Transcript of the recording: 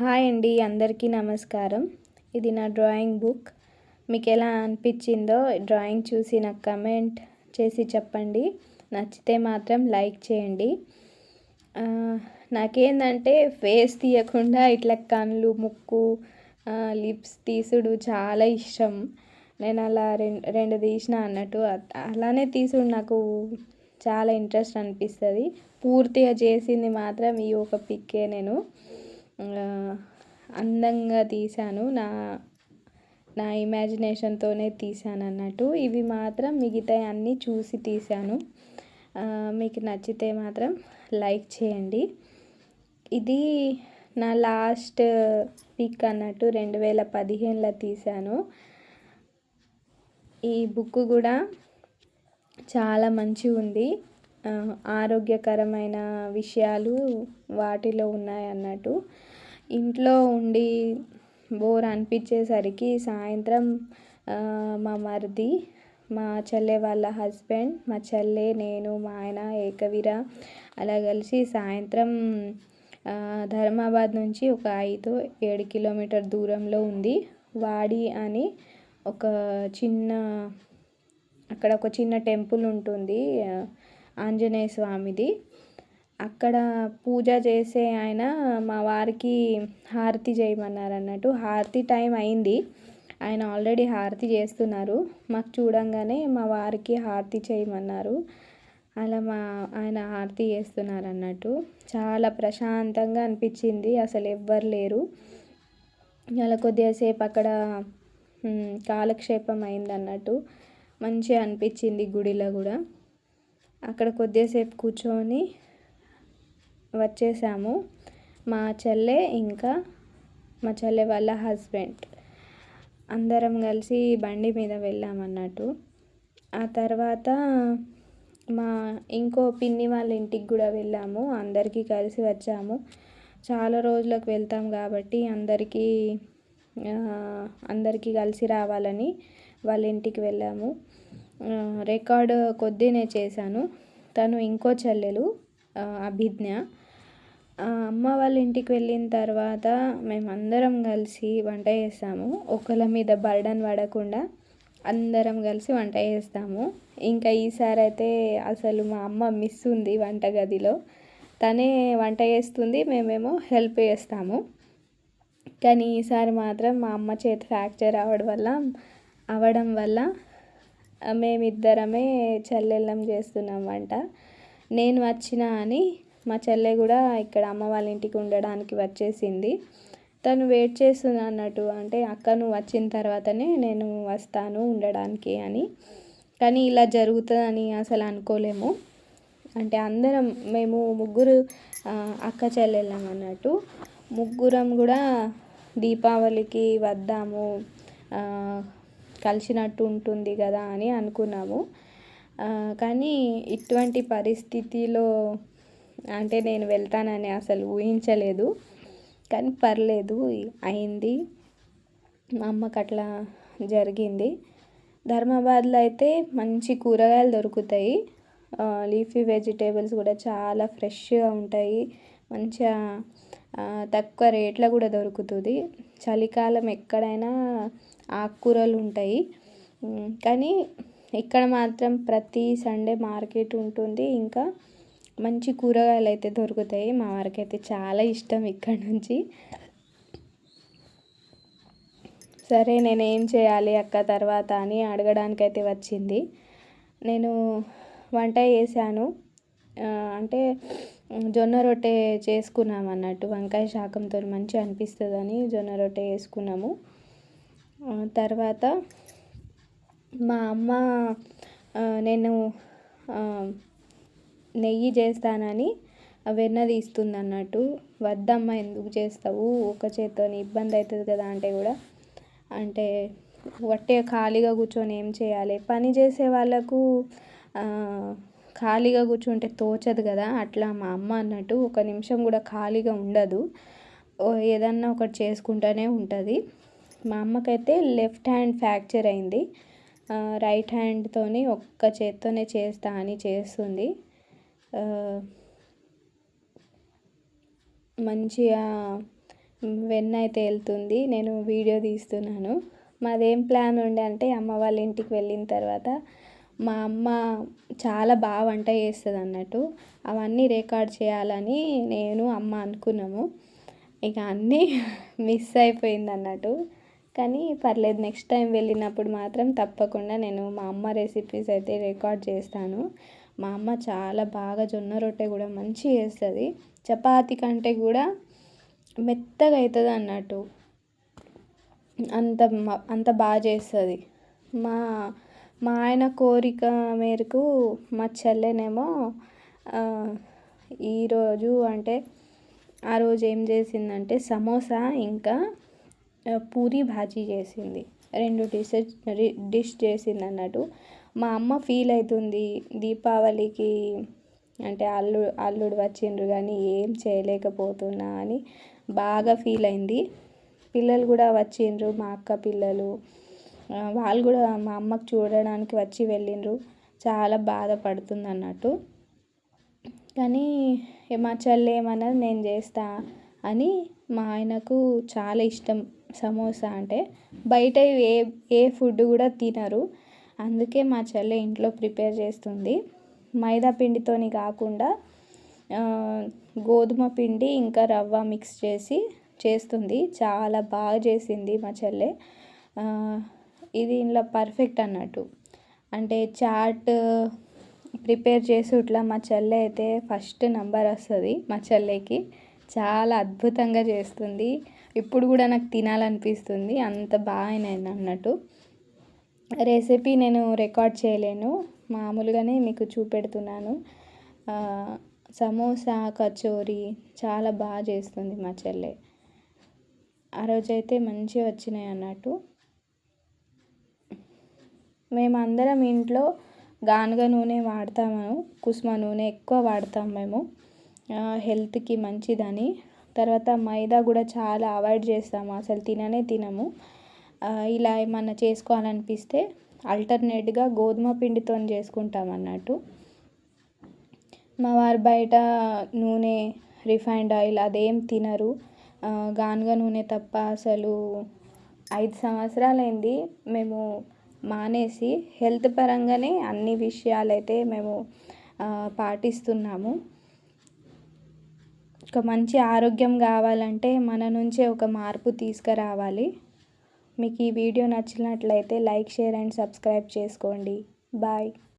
Hi అండి, అందరికీ నమస్కారం. ఇది నా డ్రాయింగ్ బుక్. మీకు ఎలా అనిపించిందో డ్రాయింగ్ చూసి నాకు కమెంట్ చేసి చెప్పండి. నచ్చితే మాత్రం లైక్ చేయండి. నాకేందంటే ఫేస్ తీయకుండా ఇట్లా కళ్ళు, ముక్కు, లిప్స్ తీసుడు చాలా ఇష్టం. నేను అలా రెండు తీసిన అన్నట్టు అలానే తీసుడు నాకు చాలా ఇంట్రెస్ట్ అనిపిస్తుంది. పూర్తిగా చేసింది మాత్రం ఈ ఒక పిక్కే. నేను అందంగా తీశాను. నా ఇమాజినేషన్తోనే తీశాను అన్నట్టు. ఇవి మాత్రం మిగతాయి అన్నీ చూసి తీశాను. మీకు నచ్చితే మాత్రం లైక్ చేయండి. ఇది నా లాస్ట్ పిక్ అన్నట్టు 2015లో తీశాను. ఈ బుక్ కూడా చాలా మంచిగా ఉంది. ఆరోగ్యకరమైన విషయాలు వాటిలో ఉన్నాయి అన్నట్టు. ఇంట్లో ఉండి బోర్ అనిపించేసరికి సాయంత్రం మా మరిది, మా చెల్లె వాళ్ళ హస్బెండ్, మా చెల్లె, నేను, మా ఆయన, ఏకవీర అలా కలిసి సాయంత్రం ధర్మాబాద్ నుంచి ఒక 5-7 కిలోమీటర్ దూరంలో ఉంది వాడి అని అక్కడ ఒక చిన్న టెంపుల్ ఉంటుంది, ఆంజనేయ స్వామిది. అక్కడ పూజ చేసే ఆయన మా వారికి హారతి చేయమన్నారు అన్నట్టు. హారతి టైం అయింది, ఆయన ఆల్రెడీ హారతి చేస్తున్నారు. మాకు చూడంగానే మా వారికి హారతి చేయమన్నారు. అలా ఆయన హారతి చేస్తున్నారు అన్నట్టు. చాలా ప్రశాంతంగా అనిపించింది. అసలు ఎవ్వరు లేరు. అలా కొద్దిసేపు అక్కడ కాలక్షేపం అయింది అన్నట్టు. మంచిగా అనిపించింది గుడిలో కూడా. అక్కడ కొద్దిసేపు కూర్చొని వచ్చేసాము. మా చెల్లె ఇంకా మా చెల్లె వాళ్ళ హస్బెండ్ అందరం కలిసి బండి మీద వెళ్ళామన్నట్టు. ఆ తర్వాత మా ఇంకో పిన్ని వాళ్ళ ఇంటికి కూడా వెళ్ళాము. అందరికీ కలిసి వచ్చాము. చాలా రోజులకు వెళ్తాం కాబట్టి అందరికీ కలిసి రావాలని వాళ్ళ ఇంటికి వెళ్ళాము. రికార్డు కొద్దినే చేశాను. తను ఇంకో చెల్లెలు అభిజ్ఞ. అమ్మ వాళ్ళ ఇంటికి వెళ్ళిన తర్వాత మేమందరం కలిసి వంట చేస్తాము. ఒకళ్ళ మీద బర్డన్ పడకుండా అందరం కలిసి వంట చేస్తాము. ఇంకా ఈసారి అయితే అసలు మా అమ్మ మిస్ ఉంది వంటగదిలో. తనే వంట చేస్తుంది, మేమేమో హెల్ప్ చేస్తాము. కానీ ఈసారి మాత్రం మా అమ్మ చేతి ఫ్రాక్చర్ అవ్వడం వల్ల మేమిద్దరమే చెల్లెళ్ళం చేస్తున్నాం వంట. నేను వచ్చినా అని మా చెల్లె కూడా ఇక్కడ అమ్మ వాళ్ళ ఇంటికి ఉండడానికి వచ్చేసింది. తను వెయిట్ చేస్తుంది అన్నట్టు. అంటే అక్క నువ్వు వచ్చిన తర్వాతనే నేను వస్తాను ఉండడానికి అని. కానీ ఇలా జరుగుతుందని అసలు అనుకోలేము. అంటే మేము ముగ్గురు అక్క చెల్లెళ్ళం అన్నట్టు. ముగ్గురం కూడా దీపావళికి వద్దాము, కలిసినట్టు ఉంటుంది కదా అని అనుకున్నాము. కానీ ఇటువంటి పరిస్థితిలో అంటే నేను వెళ్తానని అసలు ఊహించలేదు. కానీ పర్లేదు, అయింది. మా అమ్మకి అట్లా జరిగింది. ధర్మాబాద్లో అయితే మంచి కూరగాయలు దొరుకుతాయి. లీఫీ వెజిటేబుల్స్ కూడా చాలా ఫ్రెష్గా ఉంటాయి. మంచిగా తక్కువ రేట్లో కూడా దొరుకుతుంది. చలికాలం ఎక్కడైనా ఆకుకూరలు ఉంటాయి. కానీ ఇక్కడ మాత్రం ప్రతి సండే మార్కెట్ ఉంటుంది. ఇంకా మంచి కూరగాయలు అయితే దొరుకుతాయి. మా వారికి అయితే చాలా ఇష్టం ఇక్కడ నుంచి. సరే నేనేం చేయాలి అక్క తర్వాత అని అడగడానికైతే వచ్చింది. నేను వంట చేశాను. అంటే జొన్న రొట్టె చేసుకున్నాం అన్నట్టు. వంకాయ శాకంతో మంచిగా అనిపిస్తుందని జొన్న రొట్టె చేసుకున్నాము. తర్వాత మా అమ్మ నేను నెయ్యి చేస్తానని వెన్న తీస్తుంది అన్నట్టు. వద్దమ్మా ఎందుకు చేస్తావు, ఒక చేత్తో ఇబ్బంది అవుతుంది కదా అంటే వట్టిగా ఖాళీగా కూర్చొని ఏం చేయాలి, పని చేసే వాళ్ళకు ఖాళీగా కూర్చుంటే తోచదు కదా. అట్లా మా అమ్మ అన్నట్టు ఒక నిమిషం కూడా ఖాళీగా ఉండదు. ఏదన్నా ఒకటి చేసుకుంటూనే ఉంటుంది. మా అమ్మకైతే లెఫ్ట్ హ్యాండ్ ఫ్రాక్చర్ అయింది. రైట్ హ్యాండ్తోని ఒక్క చేత్తోనే చేస్తా అని చేస్తుంది. మంచిగా వెన్న అయితే వెళ్తుంది, నేను వీడియో తీస్తున్నాను. మాదేం ప్లాన్ ఉండే అంటే అమ్మ వాళ్ళ ఇంటికి వెళ్ళిన తర్వాత మా అమ్మ చాలా బాగా వంట చేస్తుంది అన్నట్టు, అవన్నీ రికార్డ్ చేయాలని నేను అమ్మ అనుకున్నాము. ఇక అన్నీ మిస్ అయిపోయింది అన్నట్టు. కానీ పర్లేదు, నెక్స్ట్ టైం వెళ్ళినప్పుడు మాత్రం తప్పకుండా నేను మా అమ్మ రెసిపీస్ అయితే రికార్డ్ చేస్తాను. మా అమ్మ చాలా బాగా జొన్న రొట్టె కూడా మంచిగా చేస్తుంది, చపాతీ కంటే కూడా మెత్తగా అవుతుంది అన్నట్టు, అంత బాగా చేస్తుంది. మా మా ఆయన కోరిక మేరకు మా చెల్లెనేమో ఈరోజు అంటే ఆ రోజు ఏం చేసిందంటే సమోసా ఇంకా పూరి భాజీ చేసింది, 2 డిష్ చేసింది అన్నట్టు. మా అమ్మ ఫీల్ అవుతుంది, దీపావళికి అంటే అల్లుడు వచ్చిండ్రు కానీ ఏం చేయలేకపోతున్నా అని బాగా ఫీల్ అయింది. పిల్లలు కూడా వచ్చిండ్రు, మా అక్క పిల్లలు, వాళ్ళు కూడా మా అమ్మకు చూడడానికి వచ్చి వెళ్ళిండ్రు. చాలా బాధపడుతుంది అన్నట్టు. కానీ మా చెల్లి ఏమన్నది, నేను చేస్తా అని. మా ఆయనకు చాలా ఇష్టం సమోసా అంటే. బయట ఏ ఫుడ్ కూడా తినరు, అందుకే మా చెల్లి ఇంట్లో ప్రిపేర్ చేస్తుంది. మైదా పిండితోని కాకుండా గోధుమ పిండి ఇంకా రవ్వ మిక్స్ చేసి చేస్తుంది, చాలా బాగా చేసింది మా చెల్లె. ఇది ఇంట్లో పర్ఫెక్ట్ అన్నట్టు. అంటే చాట్ ప్రిపేర్ చేసి ఇట్లా మా చెల్లె అయితే ఫస్ట్ నంబర్ వస్తుంది మా చెల్లెకి. చాలా అద్భుతంగా చేస్తుంది, ఇప్పుడు కూడా నాకు తినాలనిపిస్తుంది, అంత బాగా అన్నట్టు. రెసిపీ నేను రికార్డ్ చేయలేను, మామూలుగానే మీకు చూపెడుతున్నాను. సమోసా కచోరీ చాలా బాగా చేస్తుంది మా చెల్లె. ఆ రోజైతే మంచిగా వచ్చినాయి అన్నట్టు. మేమందరం ఇంట్లో గానుగ నూనె వాడతాము, కుసుమ నూనె ఎక్కువ వాడతాం మేము, హెల్త్కి మంచిదని. తర్వాత మైదా కూడా చాలా అవాయిడ్ చేస్తాము, అసలు తినము. ఇలా ఏమన్నా చేసుకోవాలనిపిస్తే ఆల్టర్నేట్గా గోధుమ పిండితో చేసుకుంటాం అన్నట్టు. మా వారు బయట నూనె, రిఫైండ్ ఆయిల్ అదేం తినరు, గానుగ నూనె తప్ప. అసలు 5 సంవత్సరాలైంది మేము మానేసి. హెల్త్ పరంగానే అన్ని విషయాలైతే మేము పాటిస్తున్నాము. ఒక మంచి ఆరోగ్యం కావాలంటే మన నుంచే ఒక మార్పు తీసుకురావాలి. మీకు ఈ వీడియో నచ్చినట్లయితే లైక్, షేర్ అండ్ సబ్స్క్రైబ్ చేసుకోండి. బాయ్.